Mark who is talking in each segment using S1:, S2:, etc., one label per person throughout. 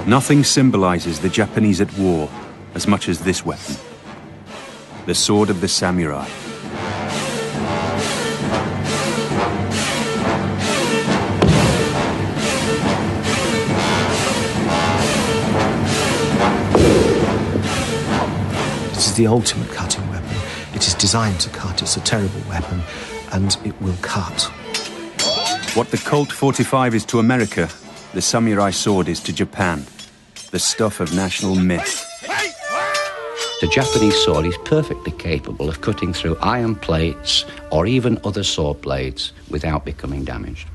S1: Nothing symbolizes the Japanese at war as much as this weapon, the sword of the samurai.
S2: It is the ultimate cutting weapon. It is designed to cut. It's a terrible weapon, and it will cut.
S1: What the Colt 45 is to America, the samurai sword is to Japan, the stuff of national myth.
S3: The Japanese sword is perfectly capable of cutting through iron plates or even other sword blades without becoming damaged.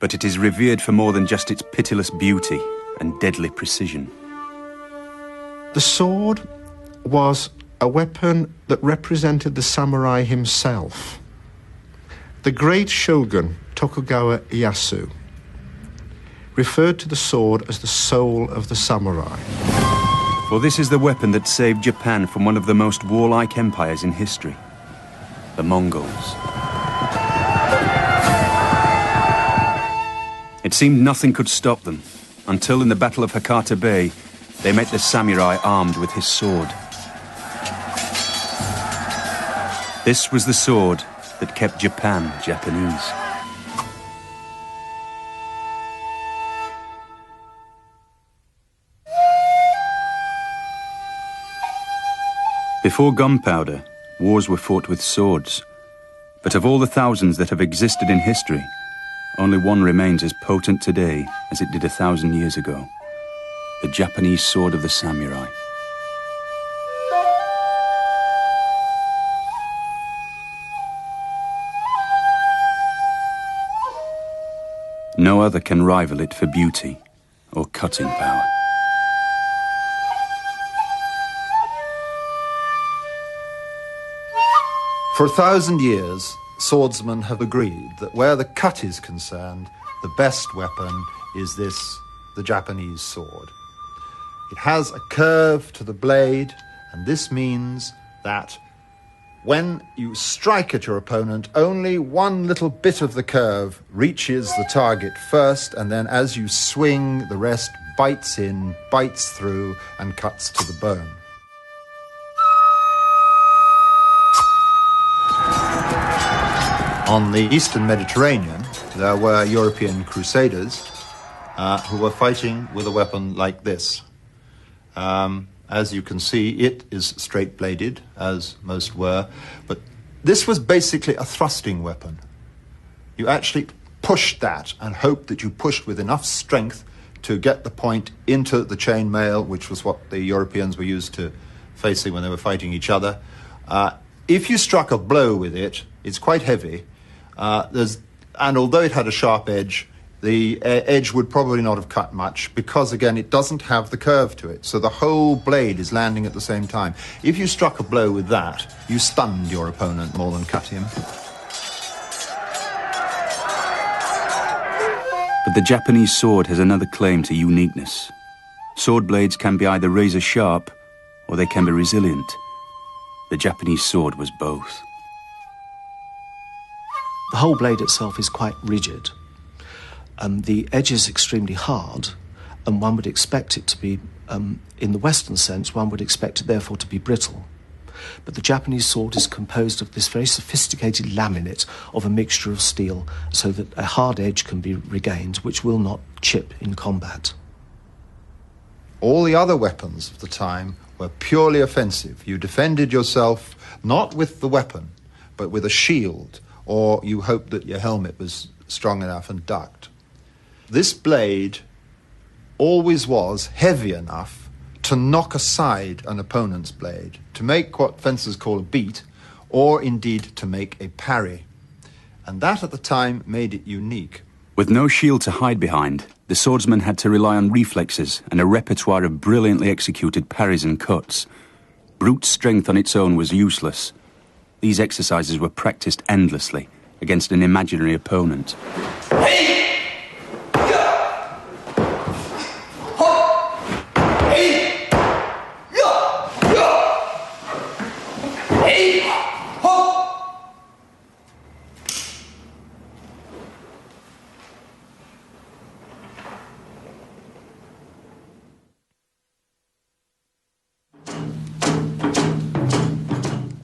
S1: But it is revered for more than just its pitiless beauty and deadly precision.
S4: The sword was a weapon that represented the samurai himself. The great shogun, Tokugawa Ieyasu, referred to the sword as the soul of the samurai.
S1: For this is the weapon that saved Japan from one of the most warlike empires in history, the Mongols. It seemed nothing could stop them, until in the Battle of Hakata Bay, they met the samurai armed with his sword. This was the sword that kept Japan Japanese. Before gunpowder, wars were fought with swords. But of all the thousands that have existed in history, only one remains as potent today as it did 1,000 years ago. The Japanese sword of the samurai. No other can rival it for beauty or cutting power.
S5: For 1,000 years, swordsmen have agreed that where the cut is concerned, the best weapon is this, the Japanese sword. It has a curve to the blade, and this means that when you strike at your opponent, only one little bit of the curve reaches the target first, and then as you swing, the rest bites in, bites through, and cuts to the bone. On the Eastern Mediterranean, there were European crusaders who were fighting with a weapon like this. As you can see, it is straight-bladed, as most were, but this was basically a thrusting weapon. You actually pushed that and hoped that you pushed with enough strength to get the point into the chainmail, which was what the Europeans were used to facing when they were fighting each other. If you struck a blow with it, it's quite heavy, and although it had a sharp edge, the edge would probably not have cut much because, again, it doesn't have the curve to it. So the whole blade is landing at the same time. If you struck a blow with that, you stunned your opponent more than cut him.
S1: But the Japanese sword has another claim to uniqueness. Sword blades can be either razor sharp or they can be resilient. The Japanese sword was both.
S2: The whole blade itself is quite rigid. The edge is extremely hard, and one would expect it to be, in the Western sense, one would expect it therefore to be brittle. But the Japanese sword is composed of this very sophisticated laminate of a mixture of steel, so that a hard edge can be regained, which will not chip in combat.
S5: All the other weapons of the time were purely offensive. You defended yourself not with the weapon, but with a shield, or you hoped that your helmet was strong enough and ducked. This blade always was heavy enough to knock aside an opponent's blade, to make what fencers call a beat, or indeed to make a parry. And that at the time made it unique.
S1: With no shield to hide behind, the swordsman had to rely on reflexes and a repertoire of brilliantly executed parries and cuts. Brute strength on its own was useless. These exercises were practiced endlessly against an imaginary opponent.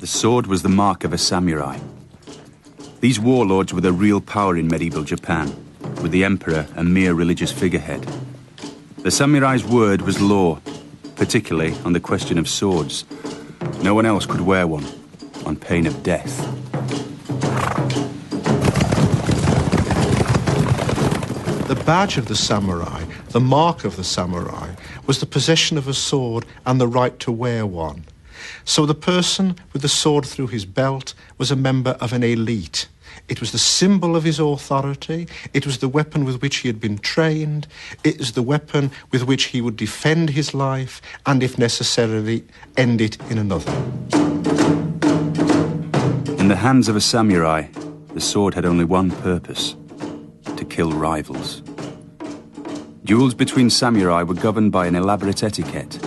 S1: The sword was the mark of a samurai. These warlords were the real power in medieval Japan, with the emperor a mere religious figurehead. The samurai's word was law, particularly on the question of swords. No one else could wear one, on pain of death.
S4: The badge of the samurai, the mark of the samurai, was the possession of a sword and the right to wear one. So the person with the sword through his belt was a member of an elite. It was the symbol of his authority. It was the weapon with which he had been trained. It was the weapon with which he would defend his life and, if necessarily, end it in another.
S1: In the hands of a samurai, the sword had only one purpose: to kill rivals. Duels between samurai were governed by an elaborate etiquette.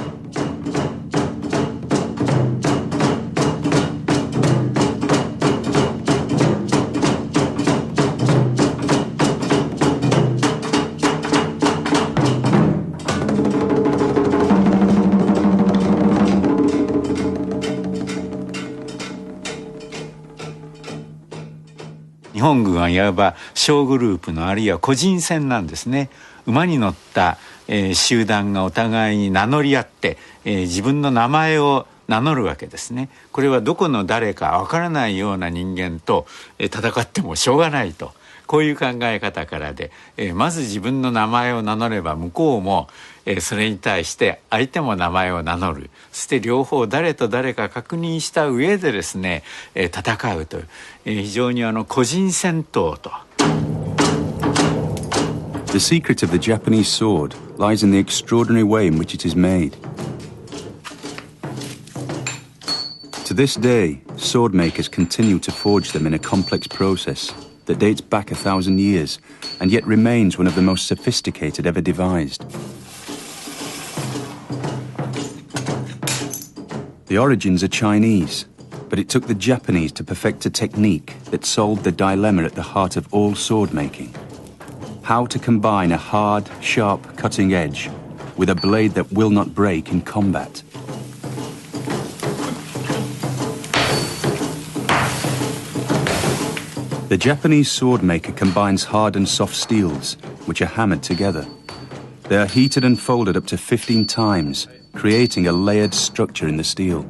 S6: 日本軍はいわば小グループのあるいは個人戦なんですね。馬に乗った、集団がお互いに名乗り合って、自分の名前を名乗るわけですね。これはどこの誰かわからないような人間と、戦ってもしょうがないと、こういう考え方からで、まず自分の名前を名乗れば向こうも、それに対して相手も名前を名乗る。そして両方誰と誰か確認した上でですね、戦うという、非常に個人戦闘と。
S1: The secret of the Japanese sword lies in the extraordinary way in which it is made. To this day, sword makers continue to forge them in a complex process that dates back 1,000 years and yet remains one of the most sophisticated ever devised. The origins are Chinese, but it took the Japanese to perfect a technique that solved the dilemma at the heart of all sword making: how to combine a hard, sharp cutting edge with a blade that will not break in combat. The Japanese sword maker combines hard and soft steels, which are hammered together. They are heated and folded up to 15 times, creating a layered structure in the steel.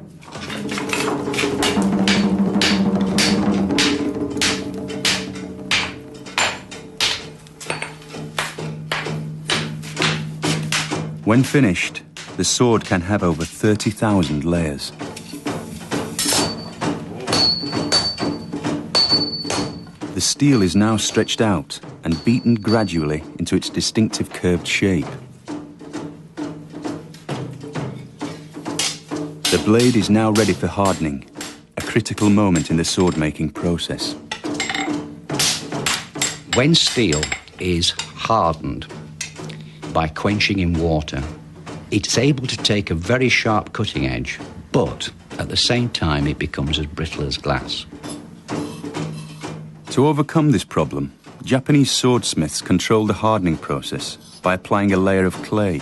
S1: When finished, the sword can have over 30,000 layers. The steel is now stretched out and beaten gradually into its distinctive curved shape. The blade is now ready for hardening, a critical moment in the sword-making process.
S3: When steel is hardened by quenching in water, it's able to take a very sharp cutting edge, but at the same time it becomes as brittle as glass.
S1: To overcome this problem, Japanese swordsmiths controlled the hardening process by applying a layer of clay.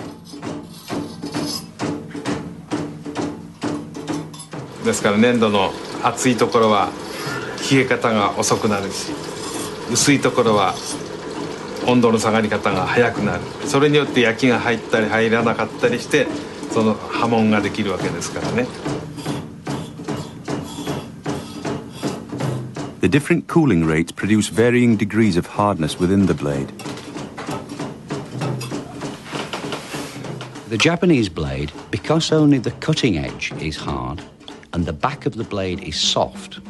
S7: ですから粘土の厚いところは冷え方が遅くなるし、薄いところは温度の下がり方が早くなる。それによって焼きが入ったり入らなかったりして、その波紋ができるわけですからね。
S1: The different cooling rates produce varying degrees of hardness within the blade.
S3: The Japanese blade, because only the cutting edge is hard and the back of the blade is soft,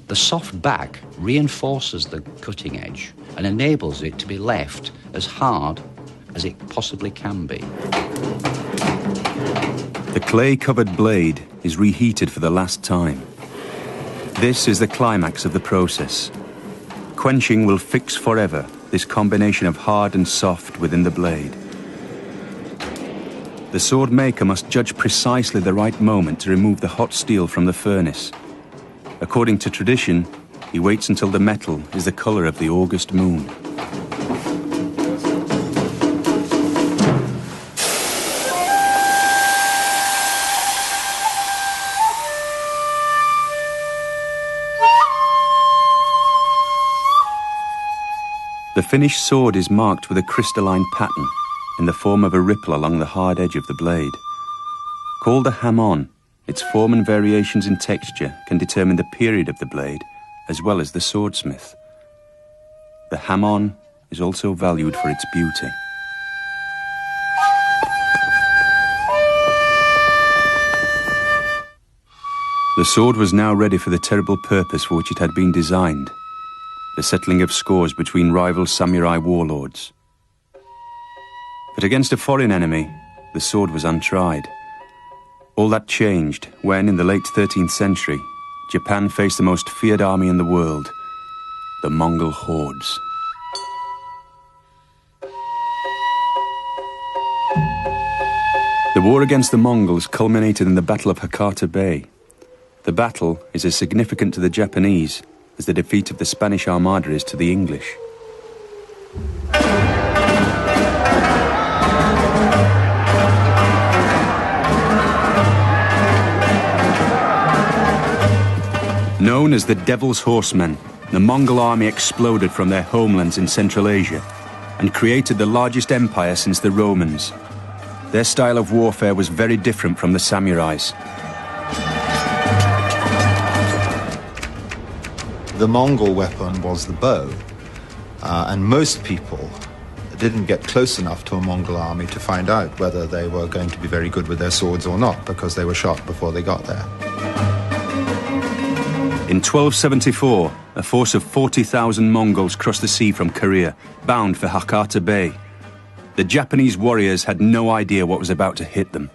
S3: the soft back reinforces the cutting edge and enables it to be left as hard as it possibly can be.
S1: The clay-covered blade is reheated for the last time. This is the climax of the process. Quenching will fix forever this combination of hard and soft within the blade. The sword maker must judge precisely the right moment to remove the hot steel from the furnace. According to tradition, he waits until the metal is the color of the August moon. The finished sword is marked with a crystalline pattern in the form of a ripple along the hard edge of the blade. Called a hamon, its form and variations in texture can determine the period of the blade as well as the swordsmith. The hamon is also valued for its beauty. The sword was now ready for the terrible purpose for which it had been designed, the settling of scores between rival samurai warlords. But against a foreign enemy, the sword was untried. All that changed when, in the late 13th century, Japan faced the most feared army in the world, the Mongol hordes. The war against the Mongols culminated in the Battle of Hakata Bay. The battle is as significant to the Japanese as the defeat of the Spanish Armada is to the English. Known as the Devil's Horsemen, the Mongol army exploded from their homelands in Central Asia and created the largest empire since the Romans. Their style of warfare was very different from the samurais.
S5: The Mongol weapon was the bow, and most people didn't get close enough to a Mongol army to find out whether they were going to be very good with their swords or not, because they were shot before they got there.
S1: In 1274, a force of 40,000 Mongols crossed the sea from Korea, bound for Hakata Bay. The Japanese warriors had no idea what was about to hit them.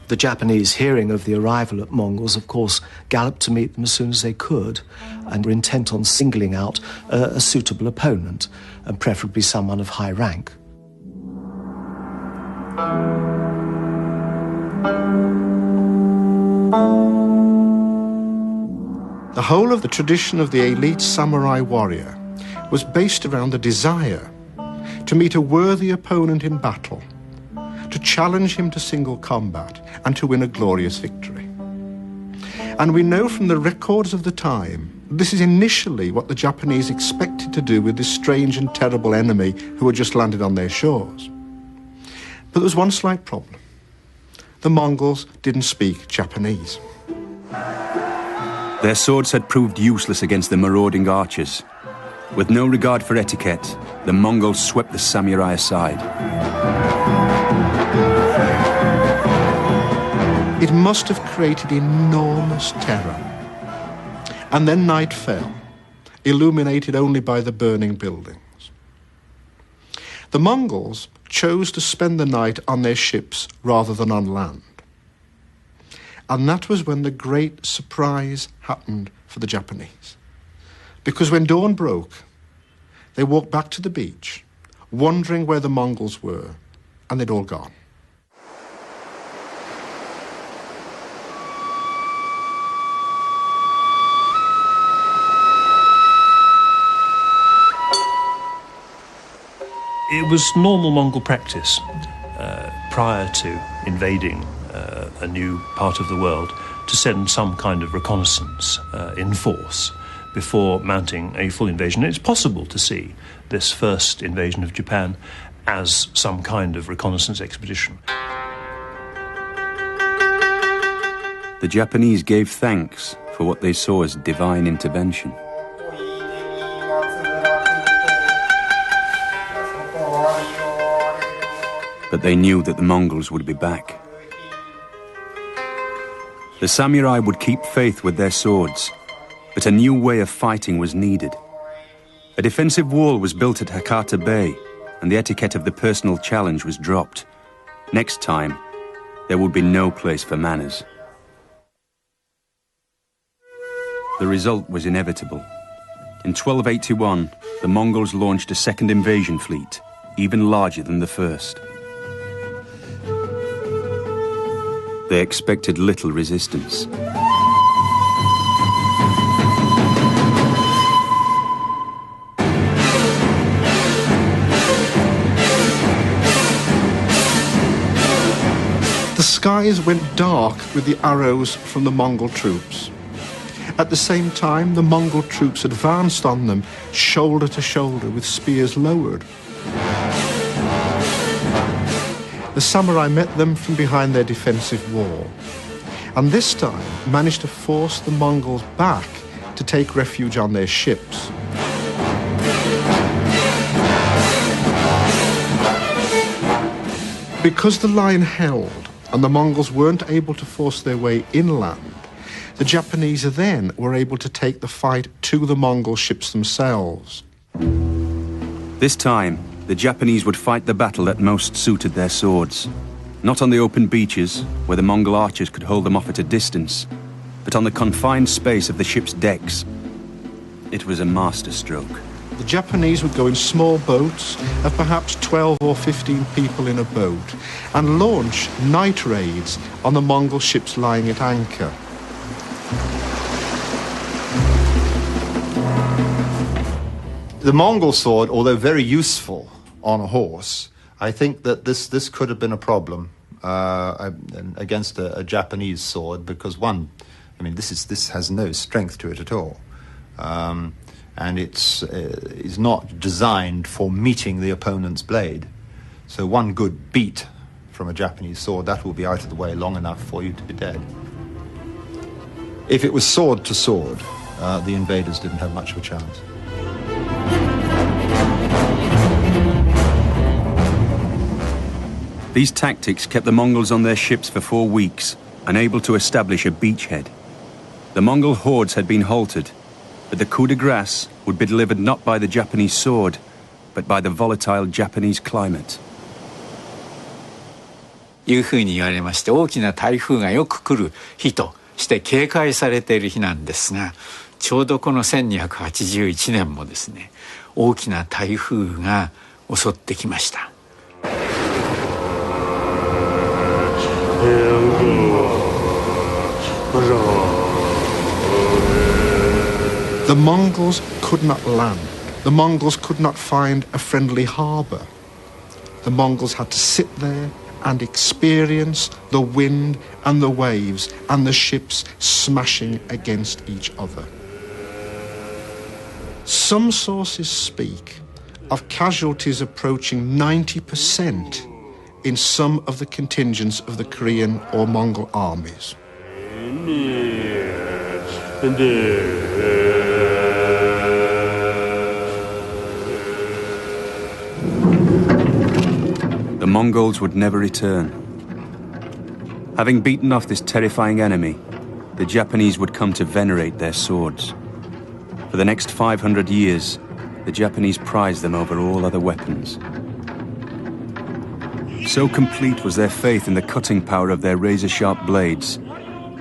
S2: The Japanese, hearing of the arrival of Mongols, of course, galloped to meet them as soon as they could and were intent on singling out a suitable opponent, and preferably someone of high rank.
S4: The whole of the tradition of the elite samurai warrior was based around the desire to meet a worthy opponent in battle, to challenge him to single combat, and to win a glorious victory. And we know from the records of the time, this is initially what the Japanese expected to do with this strange and terrible enemy who had just landed on their shores. But there was one slight problem. The Mongols didn't speak Japanese.
S1: Their swords had proved useless against the marauding archers. With no regard for etiquette, the Mongols swept the samurai aside.
S4: It must have created enormous terror. And then night fell, illuminated only by the burning buildings. The Mongols chose to spend the night on their ships rather than on land. And that was when the great surprise happened for the Japanese. Because when dawn broke, they walked back to the beach, wondering where the Mongols were, and they'd all gone.
S8: It was normal Mongol practice prior to invading a new part of the world to send some kind of reconnaissance in force before mounting a full invasion. It's possible to see this first invasion of Japan as some kind of reconnaissance expedition.
S1: The Japanese gave thanks for what they saw as divine intervention. But they knew that the Mongols would be back. The samurai would keep faith with their swords, but a new way of fighting was needed. A defensive wall was built at Hakata Bay, and the etiquette of the personal challenge was dropped. Next time, there would be no place for manners. The result was inevitable. In 1281, the Mongols launched a second invasion fleet, even larger than the first. They expected little resistance.
S4: The skies went dark with the arrows from the Mongol troops, At the same time, the Mongol troops advanced on them, shoulder to shoulder, with spears lowered. The samurai met them from behind their defensive wall, and this time managed to force the Mongols back to take refuge on their ships. Because the line held and the Mongols weren't able to force their way inland, the Japanese then were able to take the fight to the Mongol ships themselves.
S1: This time, the Japanese would fight the battle that most suited their swords. Not on the open beaches, where the Mongol archers could hold them off at a distance, but on the confined space of the ship's decks. It was a masterstroke.
S4: The Japanese would go in small boats of perhaps 12 or 15 people in a boat and launch night raids on the Mongol ships lying at anchor.
S5: The Mongol sword, although very useful on a horse, I think that this could have been a problem against a Japanese sword, because this has no strength to it at all. And it's is not designed for meeting the opponent's blade. So one good beat from a Japanese sword, that will be out of the way long enough for you to be dead. If it was sword to sword, the invaders didn't have much of a chance.
S1: These tactics kept the Mongols on their ships for 4 weeks, unable to establish a beachhead. The Mongol hordes had been halted, but the coup de grace would be delivered not by the Japanese sword, but by the volatile Japanese climate.
S6: いうふうに言われまして、大きな台風がよく来る日として警戒されている日なんですが、ちょうどこの1281年もですね、大きな台風が襲ってきました。
S4: The Mongols could not land. The Mongols could not find a friendly harbour. The Mongols had to sit there and experience the wind and the waves and the ships smashing against each other. Some sources speak of casualties approaching 90% in some of the contingents of the Korean or Mongol armies.
S1: The Mongols would never return. Having beaten off this terrifying enemy, the Japanese would come to venerate their swords. For the next 500 years, the Japanese prized them over all other weapons. So complete was their faith in the cutting power of their razor-sharp blades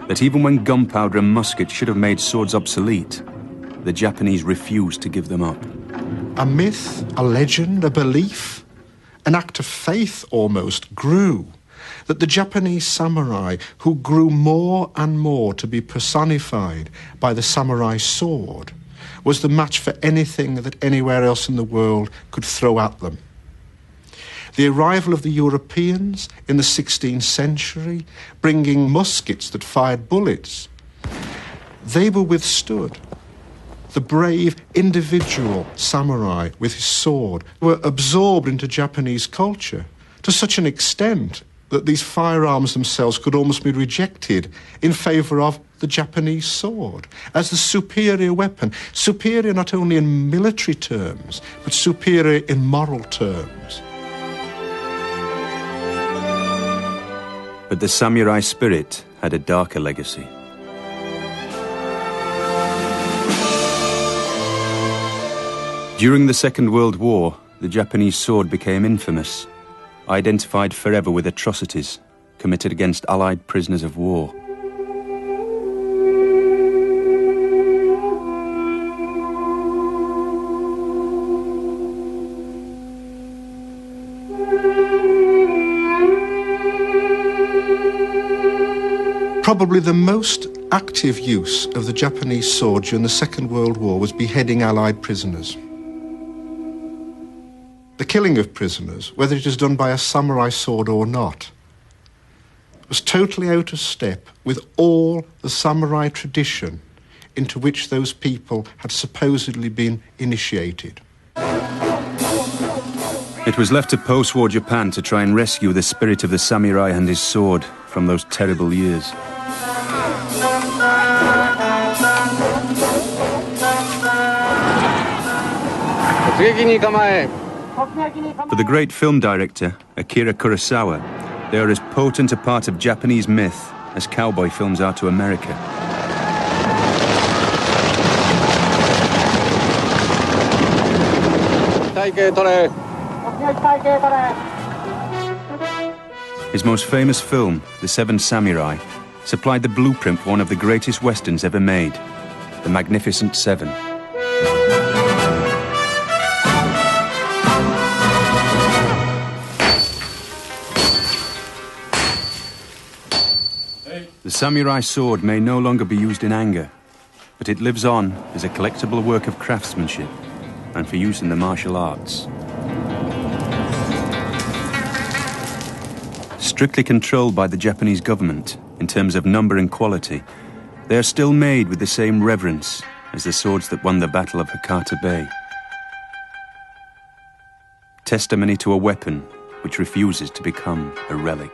S1: that even when gunpowder and muskets should have made swords obsolete, the Japanese refused to give them up.
S4: A myth, a legend, a belief, an act of faith almost grew that the Japanese samurai, who grew more and more to be personified by the samurai sword, was the match for anything that anywhere else in the world could throw at them. The arrival of the Europeans in the 16th century, bringing muskets that fired bullets, they were withstood. The brave individual samurai with his sword were absorbed into Japanese culture to such an extent that these firearms themselves could almost be rejected in favour of the Japanese sword as the superior weapon, superior not only in military terms, but superior in moral terms.
S1: But the samurai spirit had a darker legacy. During the Second World War, the Japanese sword became infamous, identified forever with atrocities committed against Allied prisoners of war.
S4: Probably the most active use of the Japanese sword during the Second World War was beheading Allied prisoners. The killing of prisoners, whether it is done by a samurai sword or not, was totally out of step with all the samurai tradition into which those people had supposedly been initiated.
S1: It was left to post-war Japan to try and rescue the spirit of the samurai and his sword from those terrible years. For the great film director, Akira Kurosawa, they are as potent a part of Japanese myth as cowboy films are to America. His most famous film, The Seven Samurai, supplied the blueprint for one of the greatest westerns ever made, The Magnificent Seven. The samurai sword may no longer be used in anger, but it lives on as a collectible work of craftsmanship and for use in the martial arts. Strictly controlled by the Japanese government in terms of number and quality, they are still made with the same reverence as the swords that won the Battle of Hakata Bay. Testimony to a weapon which refuses to become a relic.